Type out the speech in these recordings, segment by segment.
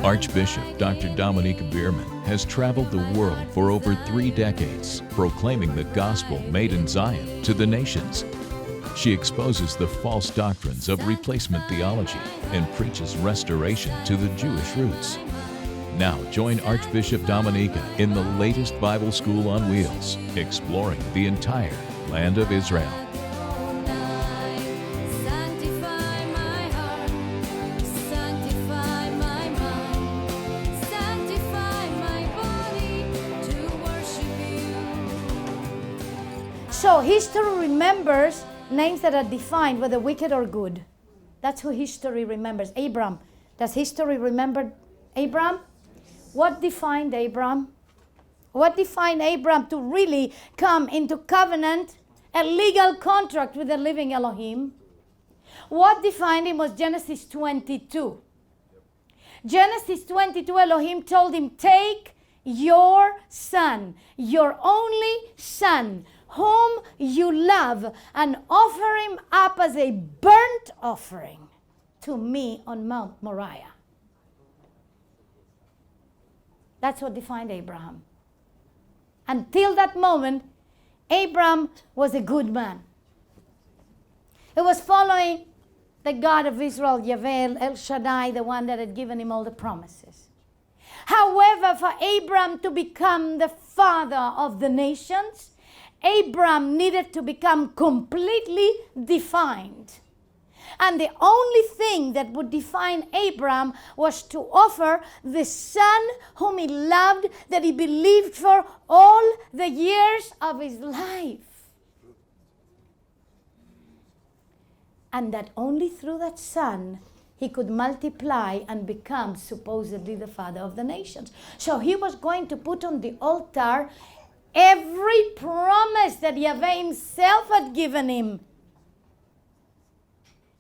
Archbishop Dr. Dominiquae Bierman has traveled the world for over 3 decades, proclaiming the gospel made in Zion to the nations. She exposes the false doctrines of replacement theology and preaches restoration to the Jewish roots. Now join Archbishop Dominiquae in the latest Bible School on Wheels, exploring the entire land of Israel. So history remembers names that are defined whether wicked or good. That's who history remembers. Abram. Does history remember Abram? What defined Abram? What defined Abram to really come into covenant, a legal contract with the living Elohim? What defined him was Genesis 22. Genesis 22, Elohim told him, take your son, your only son, whom you love, and offer him up as a burnt offering to me on Mount Moriah. That's what defined Abraham. Until that moment, Abraham was a good man. He was following the God of Israel, Yahweh, El Shaddai, the one that had given him all the promises. However, for Abraham to become the father of the nations, Abraham needed to become completely defined. And the only thing that would define Abraham was to offer the son whom he loved, that he believed for all the years of his life. And that only through that son he could multiply and become supposedly the father of the nations. So he was going to put on the altar every promise that Yahweh himself had given him.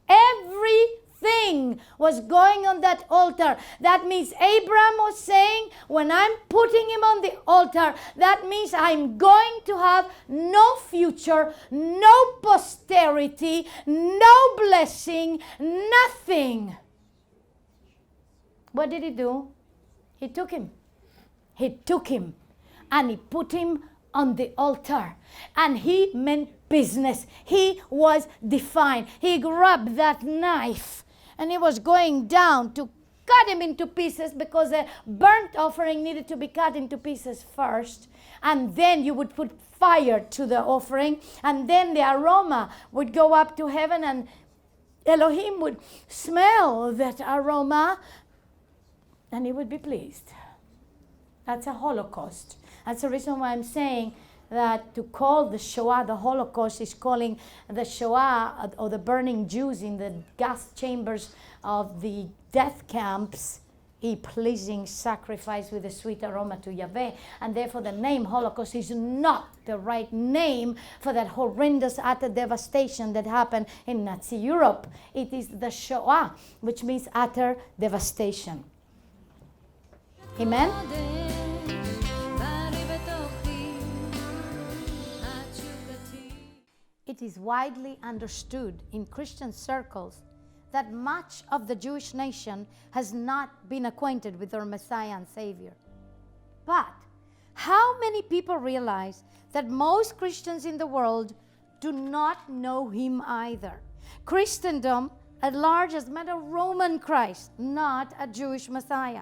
Everything was going on that altar. That means Abraham was saying, when I'm putting him on the altar, that means I'm going to have no future, no posterity, no blessing, nothing. What did he do? He took him. He took him. And he put him on the altar. And he meant business. He was defined. He grabbed that knife and he was going down to cut him into pieces, because a burnt offering needed to be cut into pieces first. And then you would put fire to the offering. And then the aroma would go up to heaven, and Elohim would smell that aroma and he would be pleased. That's a Holocaust. That's the reason why I'm saying that to call the Shoah the Holocaust is calling the Shoah, or the burning Jews in the gas chambers of the death camps, a pleasing sacrifice with a sweet aroma to Yahweh. And therefore the name Holocaust is not the right name for that horrendous utter devastation that happened in Nazi Europe. It is the Shoah, which means utter devastation. Amen? It is widely understood in Christian circles that much of the Jewish nation has not been acquainted with their Messiah and Savior. But how many people realize that most Christians in the world do not know him either? Christendom at large has met a Roman Christ, not a Jewish Messiah.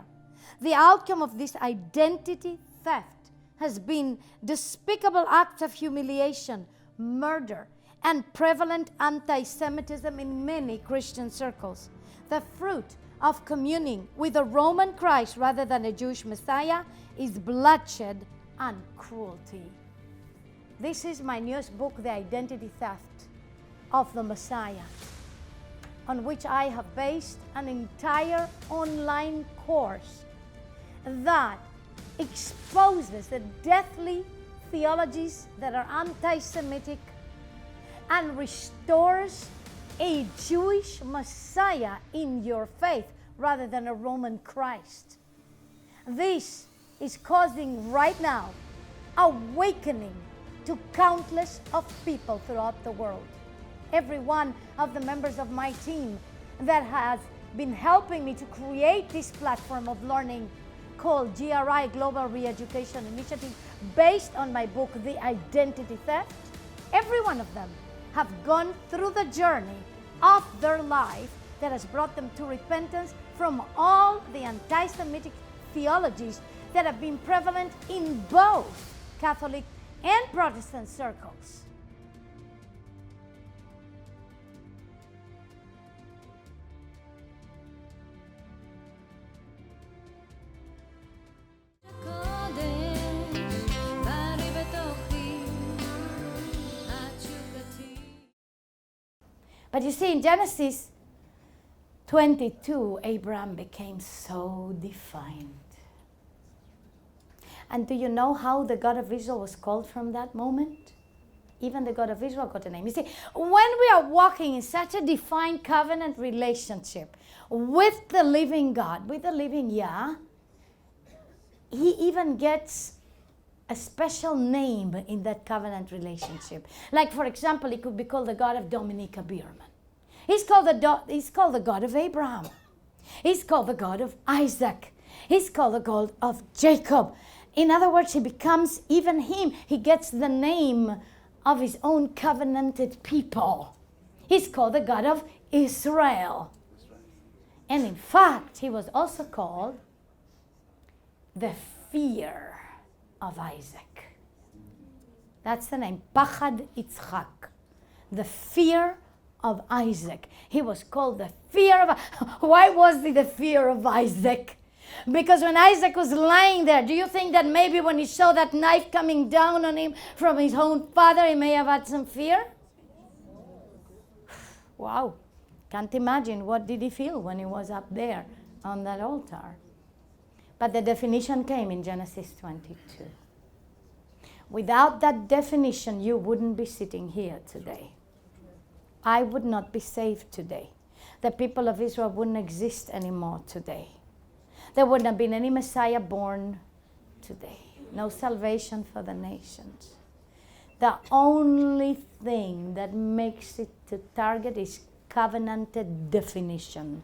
The outcome of this identity theft has been despicable acts of humiliation, murder, and prevalent anti-Semitism in many Christian circles. The fruit of communing with a Roman Christ rather than a Jewish Messiah is bloodshed and cruelty. This is my newest book, The Identity Theft of the Messiah, on which I have based an entire online course that exposes the deathly theologies that are anti-Semitic and restores a Jewish Messiah in your faith rather than a Roman Christ. This is causing right now awakening to countless of people throughout the world. Every one of the members of my team that has been helping me to create this platform of learning called GRI, Global Re-Education Initiative, based on my book, The Identity Theft. Every one of them have gone through the journey of their life that has brought them to repentance from all the anti-Semitic theologies that have been prevalent in both Catholic and Protestant circles. But you see, in Genesis 22, Abraham became so defined. And do you know how the God of Israel was called from that moment? Even the God of Israel got a name. You see, when we are walking in such a defined covenant relationship with the living God, with the living Yah, he even gets a special name in that covenant relationship. Like, for example, he could be called the God of Dominiquae Bierman. He's called the God of Abraham. He's called the God of Isaac. He's called the God of Jacob. In other words, he becomes even him. He gets the name of his own covenanted people. He's called the God of Israel. And in fact, he was also called the fear of Isaac. That's the name, Pachad Yitzchak, the fear of Isaac. He was called the fear of. Why was he the fear of Isaac? Because when Isaac was lying there, do you think that maybe when he saw that knife coming down on him from his own father, he may have had some fear? Wow, can't imagine what did he feel when he was up there on that altar. But the definition came in Genesis 22. Without that definition, you wouldn't be sitting here today. I would not be saved today. The people of Israel wouldn't exist anymore today. There wouldn't have been any Messiah born today. No salvation for the nations. The only thing that makes it to target is covenanted definition.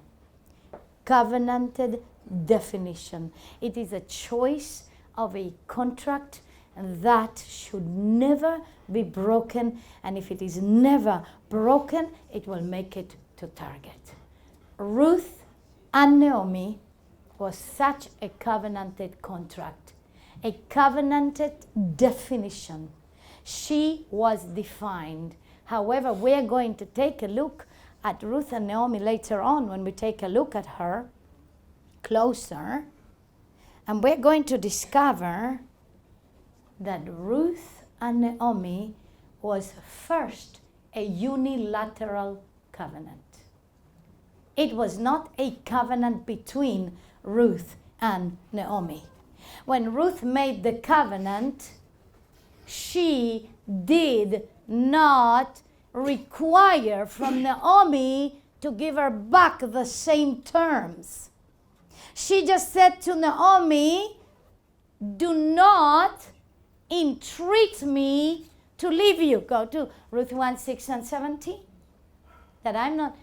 Covenanted definition. It is a choice of a contract that should never be broken, and if it is never broken, it will make it to target. Ruth and Naomi was such a covenanted contract, a covenanted definition. She was defined. However, we're going to take a look at Ruth and Naomi later on when we take a look at her closer, and we're going to discover that Ruth and Naomi was first a unilateral covenant. It was not a covenant between Ruth and Naomi. When Ruth made the covenant, she did not require from Naomi to give her back the same terms. She just said to Naomi, do not entreat me to leave you. Go to Ruth 1, 6 and 17. That I'm not,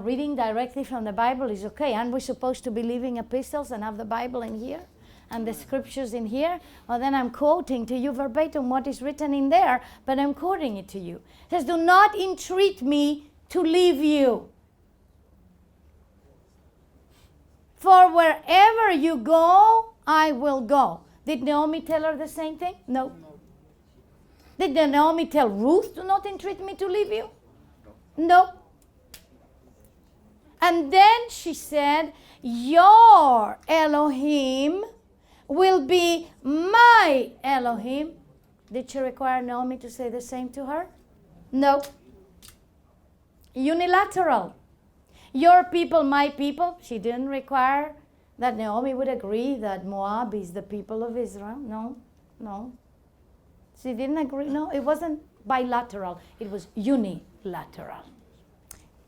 reading directly from the Bible is okay. Aren't we supposed to be leaving epistles and have the Bible in here and the scriptures in here? Well, then I'm quoting to you verbatim what is written in there, but I'm quoting it to you. It says, do not entreat me to leave you. For wherever you go, I will go. Did Naomi tell her the same thing? No. Did Naomi tell Ruth, do not entreat me to leave you? No. And then she said, your Elohim will be my Elohim. Did she require Naomi to say the same to her? No. Unilateral. Your people, my people. She didn't require that Naomi would agree that Moab is the people of Israel. No. She didn't agree. No, it wasn't bilateral. It was unilateral.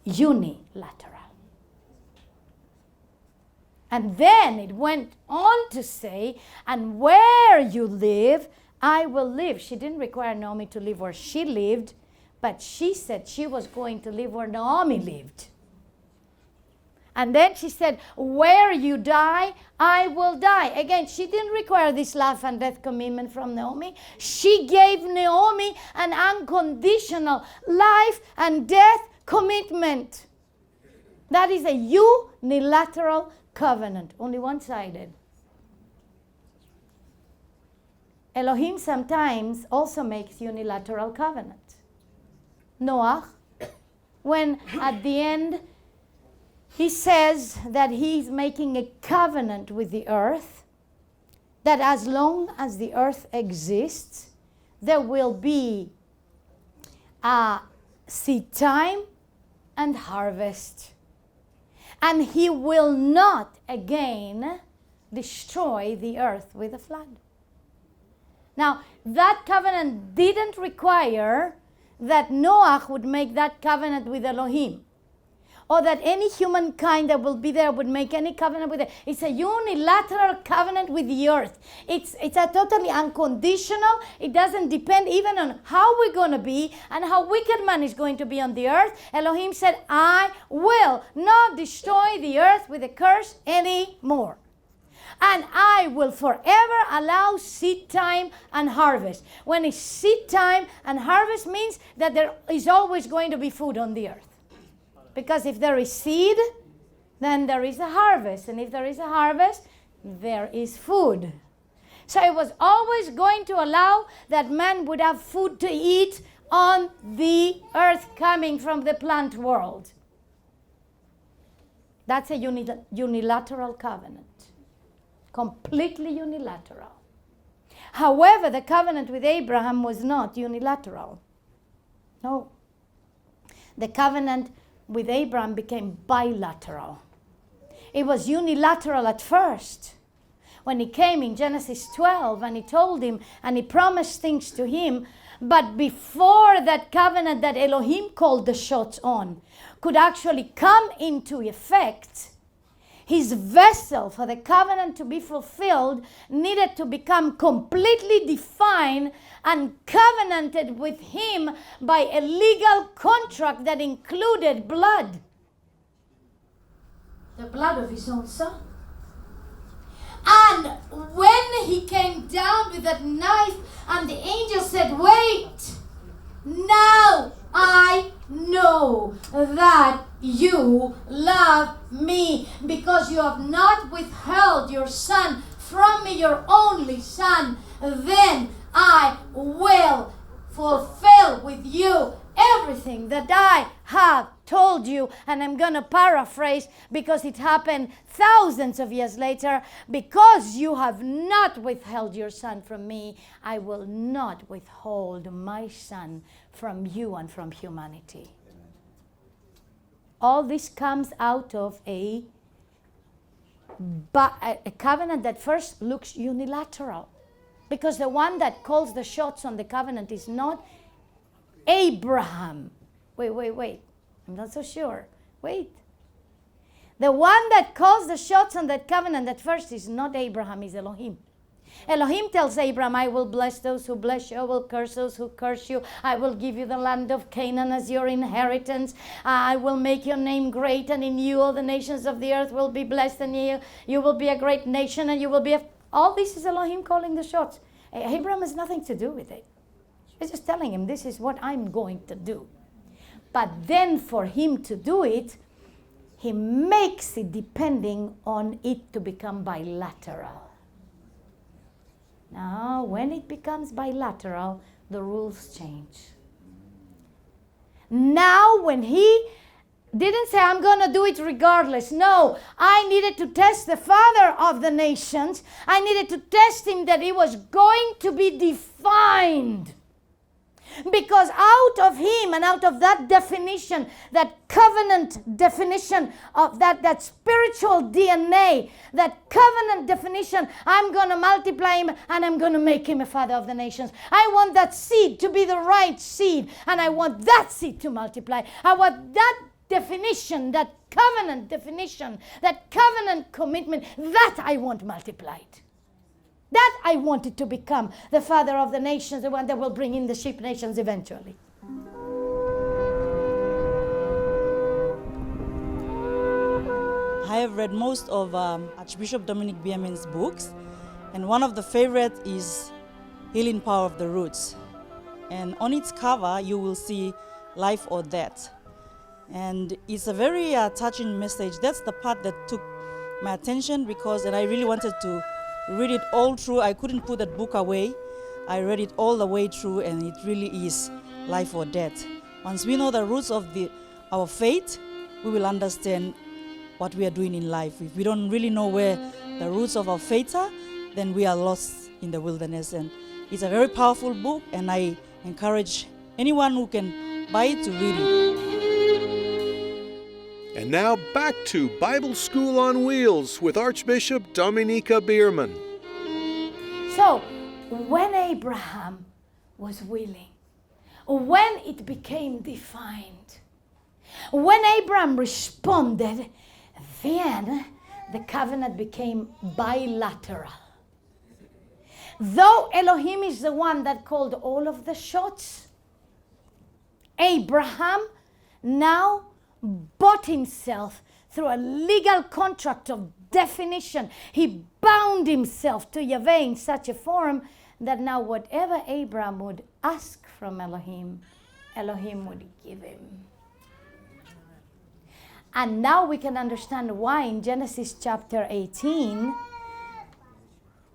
Unilateral. And then it went on to say, and where you live, I will live. She didn't require Naomi to live where she lived, but she said she was going to live where Naomi lived. And then she said, where you die, I will die. Again, she didn't require this life and death commitment from Naomi. She gave Naomi an unconditional life and death commitment. That is a unilateral covenant, only one-sided. Elohim sometimes also makes unilateral covenant. Noah, when at the end he says that he's making a covenant with the earth, that as long as the earth exists, there will be a seed time and harvest. And he will not again destroy the earth with a flood. Now, that covenant didn't require that Noah would make that covenant with Elohim, or that any humankind that will be there would make any covenant with it. It's a unilateral covenant with the earth. It's a totally unconditional. It doesn't depend even on how we're going to be and how wicked man is going to be on the earth. Elohim said, I will not destroy the earth with a curse anymore. And I will forever allow seed time and harvest. When it's seed time and harvest means that there is always going to be food on the earth. Because if there is seed, then there is a harvest. And if there is a harvest, there is food. So it was always going to allow that man would have food to eat on the earth coming from the plant world. That's a unilateral covenant. Completely unilateral. However, the covenant with Abraham was not unilateral. No. The covenant with Abraham became bilateral. It was unilateral at first. When he came in Genesis 12 and he told him and he promised things to him, but before that covenant that Elohim called the shots on could actually come into effect, his vessel for the covenant to be fulfilled needed to become completely defined and covenanted with him by a legal contract that included blood. The blood of his own son. And when he came down with that knife and the angel said, wait, now I know that you love me because you have not withheld your son from me, your only son. Then I will fulfill with you everything that I have told you. And I'm going to paraphrase because it happened thousands of years later. Because you have not withheld your son from me, I will not withhold my son from you and from humanity. All this comes out of a covenant that first looks unilateral. Because the one that calls the shots on the covenant is not Abraham. Wait. I'm not so sure. Wait. The one that calls the shots on that covenant at first is not Abraham, is Elohim. Elohim tells Abraham, I will bless those who bless you, I will curse those who curse you, I will give you the land of Canaan as your inheritance, I will make your name great, and in you all the nations of the earth will be blessed, and you will be a great nation, and you will be all this is Elohim calling the shots. Abraham has nothing to do with it. He's just telling him, this is what I'm going to do. But then for him to do it, he makes it depending on it to become bilateral. Now, when it becomes bilateral, the rules change. Now, when he didn't say, I'm going to do it regardless. No, I needed to test the father of the nations. I needed to test him that he was going to be defined. Because out of him and out of that definition, that covenant definition of that spiritual DNA, that covenant definition, I'm going to multiply him and I'm going to make him a father of the nations. I want that seed to be the right seed, and I want that seed to multiply. I want that definition, that covenant definition, that covenant commitment, that I want multiplied. That I wanted to become the father of the nations, the one that will bring in the sheep nations eventually. I have read most of Archbishop Dominiquae Bierman's books, and one of the favorites is Healing Power of the Roots. And on its cover, you will see life or death. And it's a very touching message. That's the part that took my attention and I really wanted to read it all through. I couldn't put that book away. I read it all the way through, and it really is life or death. Once we know the roots of our faith, we will understand what we are doing in life. If we don't really know where the roots of our faith are, then we are lost in the wilderness. And it's a very powerful book, and I encourage anyone who can buy it to read it. And now back to Bible School on Wheels with Archbishop Dominiquae Bierman. So, when Abraham was willing, when it became defined, when Abraham responded, then the covenant became bilateral. Though Elohim is the one that called all of the shots, Abraham now bought himself through a legal contract of definition. He bound himself to Yahweh in such a form that now whatever Abraham would ask from Elohim, Elohim would give him. And now we can understand why in Genesis chapter 18,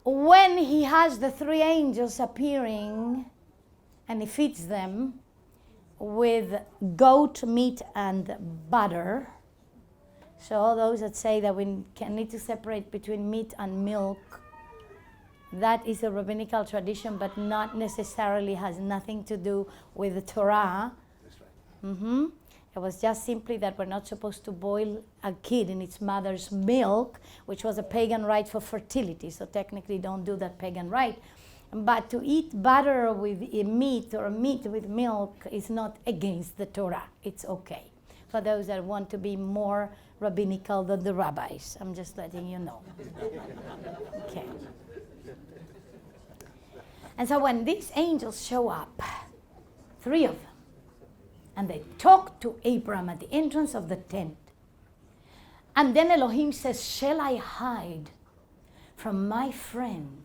when he has the three angels appearing and he feeds them with goat meat and butter. So all those that say that we need to separate between meat and milk, that is a rabbinical tradition, but not necessarily has nothing to do with the Torah. That's right. It was just simply that we're not supposed to boil a kid in its mother's milk, which was a pagan rite for fertility. So technically don't do that pagan rite. But to eat butter with meat or meat with milk is not against the Torah. It's okay. For those that want to be more rabbinical than the rabbis. I'm just letting you know. Okay. And so when these angels show up, three of them, and they talk to Abraham at the entrance of the tent, and then Elohim says, shall I hide from my friend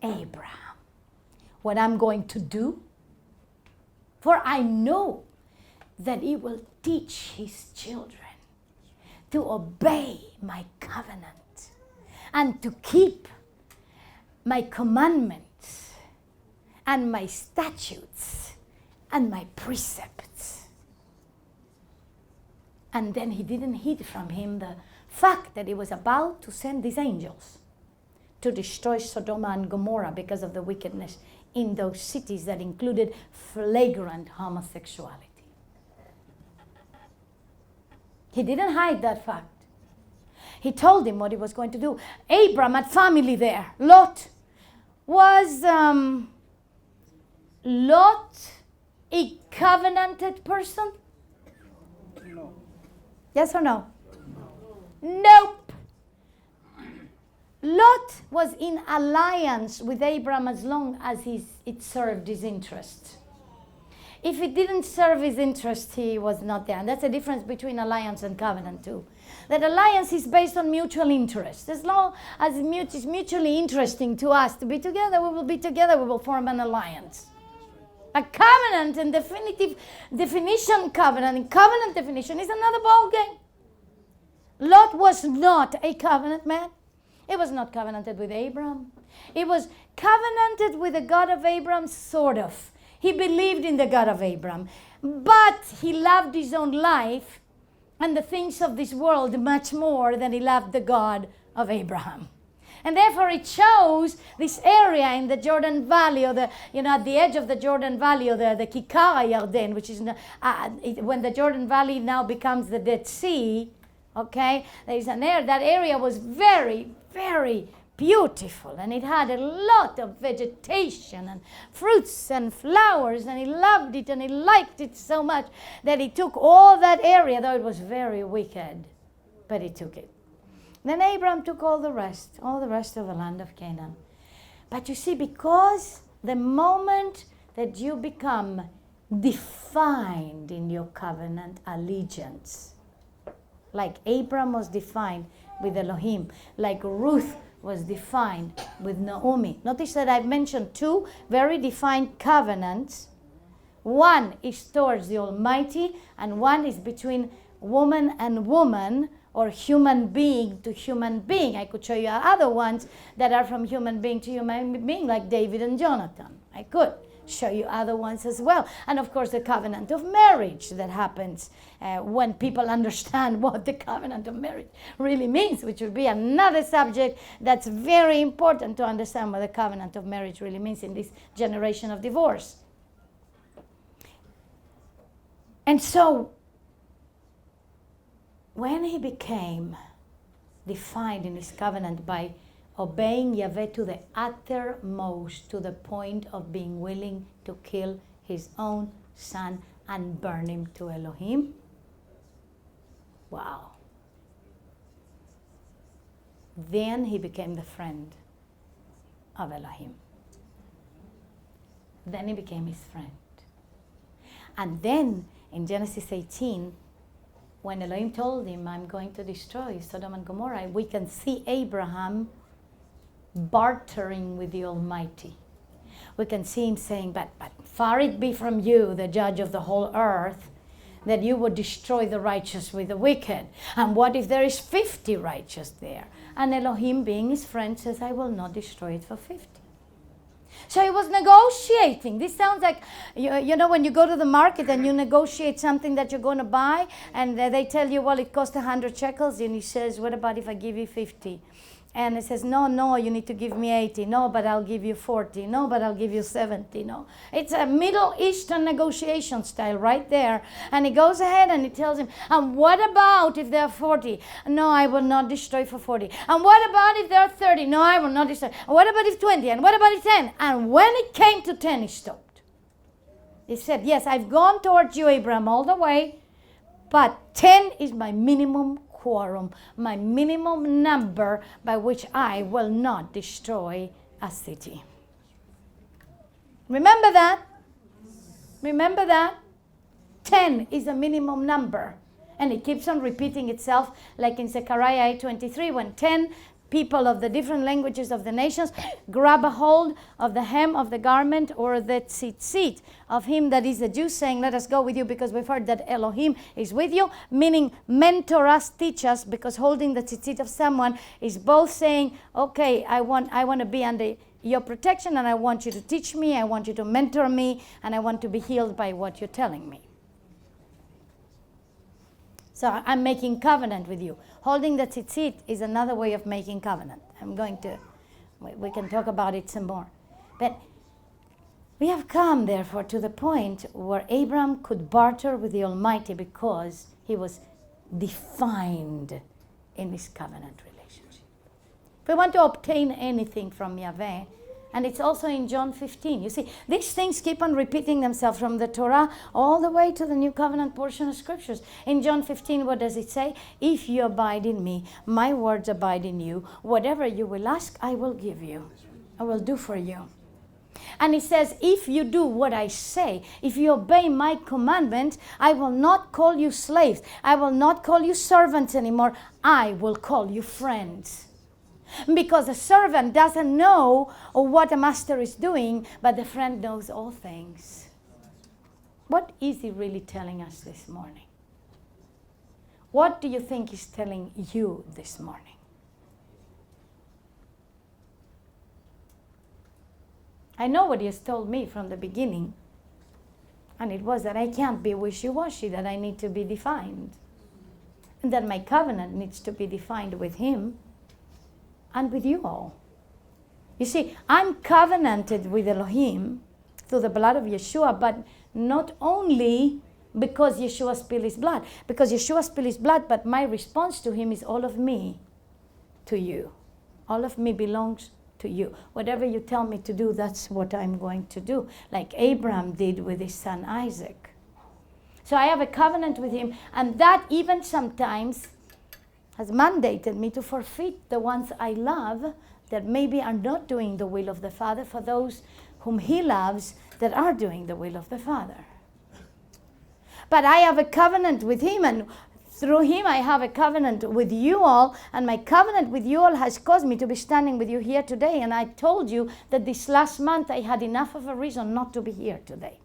Abraham what I'm going to do? For I know that he will teach his children to obey my covenant and to keep my commandments and my statutes and my precepts. And then he didn't hide from him the fact that he was about to send these angels to destroy Sodom and Gomorrah because of the wickedness in those cities that included flagrant homosexuality. He didn't hide that fact. He told him what he was going to do. Abraham had family there. Lot was Lot a covenanted person? No. Yes or no? Nope. Lot was in alliance with Abraham as long as it served his interest. If it didn't serve his interest, he was not there. And that's the difference between alliance and covenant too. That alliance is based on mutual interest. As long as it's mutually interesting to us to be together, we will be together, we will form an alliance. A covenant and definition covenant and covenant definition is another ballgame. Lot was not a covenant man. It was not covenanted with Abraham. It was covenanted with the God of Abraham, sort of. He believed in the God of Abraham, but he loved his own life and the things of this world much more than he loved the God of Abraham. And therefore he chose this area in the Jordan Valley, or at the edge of the Jordan Valley, or the Kikar Yarden, which is when the Jordan Valley now becomes the Dead Sea. Okay, there is that area was very, very beautiful, and it had a lot of vegetation and fruits and flowers, and he loved it and he liked it so much that he took all that area, though it was very wicked, but he took it. Then Abraham took all the rest of the land of Canaan. But you see, because the moment that you become defined in your covenant allegiance, like Abram was defined with Elohim, like Ruth was defined with Naomi. Notice that I've mentioned two very defined covenants. One is towards the Almighty, and one is between woman and woman, or human being to human being. I could show you other ones that are from human being to human being, like David and Jonathan. I could show you other ones as well. And of course, the covenant of marriage that happens when people understand what the covenant of marriage really means, which will be another subject that's very important to understand what the covenant of marriage really means in this generation of divorce. And so, when he became defined in his covenant by obeying Yahweh to the uttermost, to the point of being willing to kill his own son and burn him to Elohim. Wow. Then he became the friend of Elohim. Then he became his friend. And then in Genesis 18, when Elohim told him, I'm going to destroy Sodom and Gomorrah, we can see Abraham bartering with the Almighty. We can see him saying, but far it be from you, the judge of the whole earth, that you would destroy the righteous with the wicked. And what if there is 50 righteous there? And Elohim, being his friend, says, I will not destroy it for 50. So he was negotiating. This sounds like, you know, when you go to the market and you negotiate something that you're going to buy, and they tell you, well, it costs 100 shekels, and he says, what about if I give you 50? And he says, no, you need to give me 80. No, but I'll give you 40. No, but I'll give you 70. No. It's a Middle Eastern negotiation style right there. And he goes ahead and he tells him, and what about if there are 40? No, I will not destroy for 40. And what about if there are 30? No, I will not destroy. And what about if 20? And what about if 10? And when it came to 10, he stopped. He said, yes, I've gone towards you, Abraham, all the way, but 10 is my minimum quorum, my minimum number by which I will not destroy a city. Remember that? Remember that? 10 is a minimum number. And it keeps on repeating itself, like in Zechariah 8:23, when 10 people of the different languages of the nations grab a hold of the hem of the garment or the tzitzit of him that is a Jew, saying, let us go with you because we've heard that Elohim is with you, meaning mentor us, teach us, because holding the tzitzit of someone is both saying, okay, I want to be under your protection, and I want you to teach me, I want you to mentor me, and I want to be healed by what you're telling me. So I'm making covenant with you. Holding the tzitzit is another way of making covenant. We can talk about it some more. But we have come, therefore, to the point where Abraham could barter with the Almighty because he was defined in this covenant relationship. If we want to obtain anything from Yahweh, and it's also in John 15. You see, these things keep on repeating themselves from the Torah all the way to the New Covenant portion of Scriptures. In John 15, what does it say? If you abide in me, my words abide in you. Whatever you will ask, I will give you. I will do for you. And he says, if you do what I say, if you obey my commandment, I will not call you slaves. I will not call you servants anymore. I will call you friends. Because a servant doesn't know what a master is doing, but the friend knows all things. What is he really telling us this morning? What do you think he's telling you this morning? I know what he has told me from the beginning, and it was that I can't be wishy-washy, that I need to be defined, and that my covenant needs to be defined with him and with you all. You see, I'm covenanted with Elohim through the blood of Yeshua, but not only because Yeshua spilled his blood. Because Yeshua spilled his blood, but my response to him is all of me to you. All of me belongs to you. Whatever you tell me to do, that's what I'm going to do. Like Abraham did with his son Isaac. So I have a covenant with him, and that even sometimes has mandated me to forfeit the ones I love that maybe are not doing the will of the Father for those whom he loves that are doing the will of the Father. But I have a covenant with him, and Through him I have a covenant with you all, and my covenant with you all has caused me to be standing with you here today. And I told you that this last month I had enough of a reason not to be here today.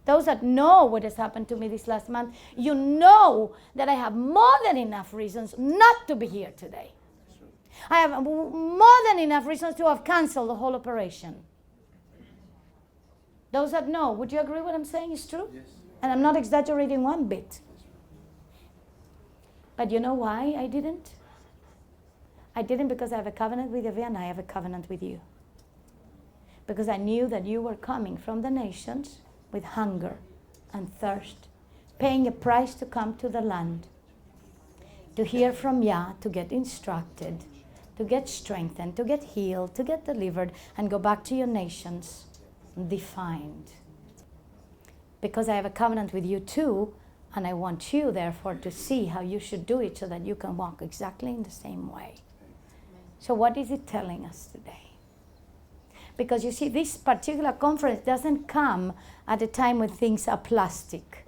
Those that know what has happened to me this last month, you know that I have more than enough reasons not to be here today. I have more than enough reasons to have canceled the whole operation. Those that know, would you agree what I'm saying is true? Yes. And I'm not exaggerating one bit. But you know why I didn't? I didn't because I have a covenant with Yahweh and I have a covenant with you. Because I knew that you were coming from the nations with hunger and thirst, paying a price to come to the land, to hear from Yah, to get instructed, to get strengthened, to get healed, to get delivered, and go back to your nations defined. Because I have a covenant with you too, and I want you, therefore, to see how you should do it so that you can walk exactly in the same way. So what is it telling us today? Because you see, this particular conference doesn't come at a time when things are plastic.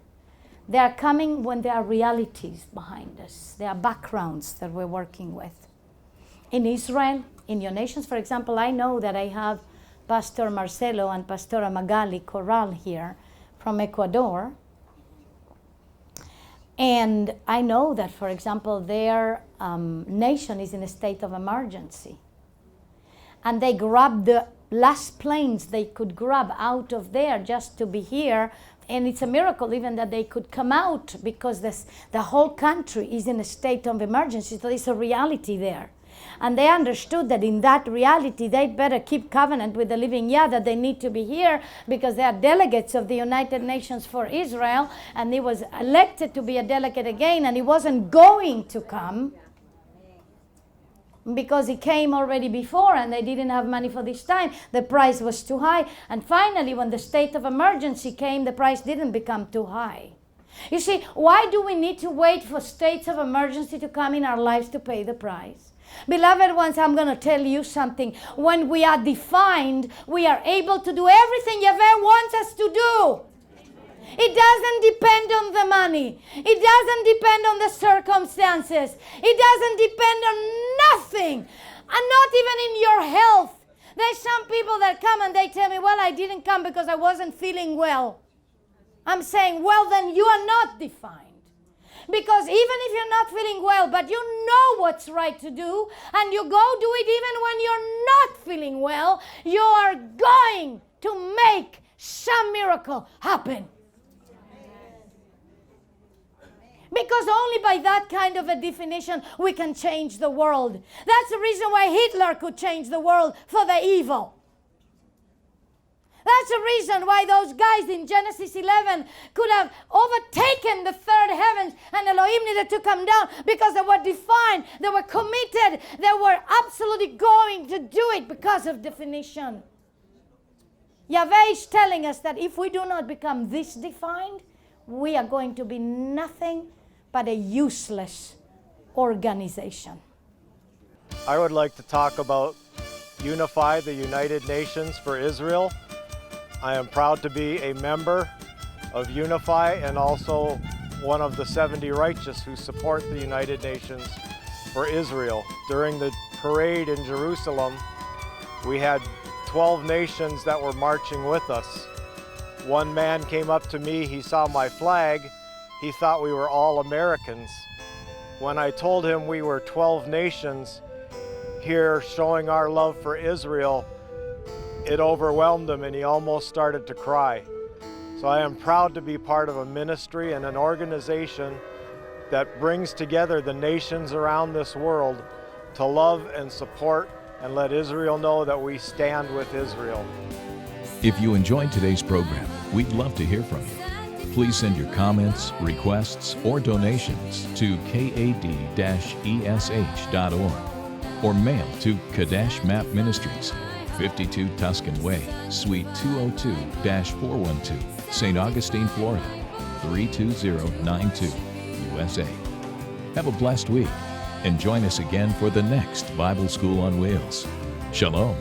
They are coming when there are realities behind us. There are backgrounds that we're working with. In Israel, in your nations, for example, I know that I have Pastor Marcelo and Pastora Magali Corral here from Ecuador. And I know that, for example, their nation is in a state of emergency. And they grabbed the last planes they could grab out of there just to be here. And it's a miracle even that they could come out, because the whole country is in a state of emergency. So there's a reality there. And they understood that in that reality, they'd better keep covenant with the living Yah, that they need to be here because they are delegates of the United Nations for Israel. And he was elected to be a delegate again, and he wasn't going to come because he came already before and they didn't have money for this time. The price was too high. And finally, when the state of emergency came, the price didn't become too high. You see, why do we need to wait for states of emergency to come in our lives to pay the price? Beloved ones, I'm going to tell you something. When we are defined, we are able to do everything Yahweh wants us to do. It doesn't depend on the money. It doesn't depend on the circumstances. It doesn't depend on nothing. And not even in your health. There's some people that come and they tell me, well, I didn't come because I wasn't feeling well. I'm saying, well, then you are not defined. Because even if you're not feeling well, but you know what's right to do, and you go do it even when you're not feeling well, you are going to make some miracle happen. Because only by that kind of a definition we can change the world. That's the reason why Hitler could change the world for the evil. That's the reason why those guys in Genesis 11 could have overtaken the third heavens and Elohim needed to come down, because they were defined, they were committed, they were absolutely going to do it because of definition. Yahweh is telling us that if we do not become this defined, we are going to be nothing but a useless organization. I would like to talk about Unify the United Nations for Israel. I am proud to be a member of Unify and also one of the 70 righteous who support the United Nations for Israel. During the parade in Jerusalem, we had 12 nations that were marching with us. One man came up to me, he saw my flag, he thought we were all Americans. When I told him we were 12 nations here showing our love for Israel, it overwhelmed him and he almost started to cry. So I am proud to be part of a ministry and an organization that brings together the nations around this world to love and support and let Israel know that we stand with Israel. If you enjoyed today's program, we'd love to hear from you. Please send your comments, requests, or donations to kad-esh.org or mail to Kad-Esh MAP Ministries, 52 Tuscan Way, Suite 202-412, St. Augustine, Florida, 32092, USA. Have a blessed week and join us again for the next Bible School on Wheels. Shalom.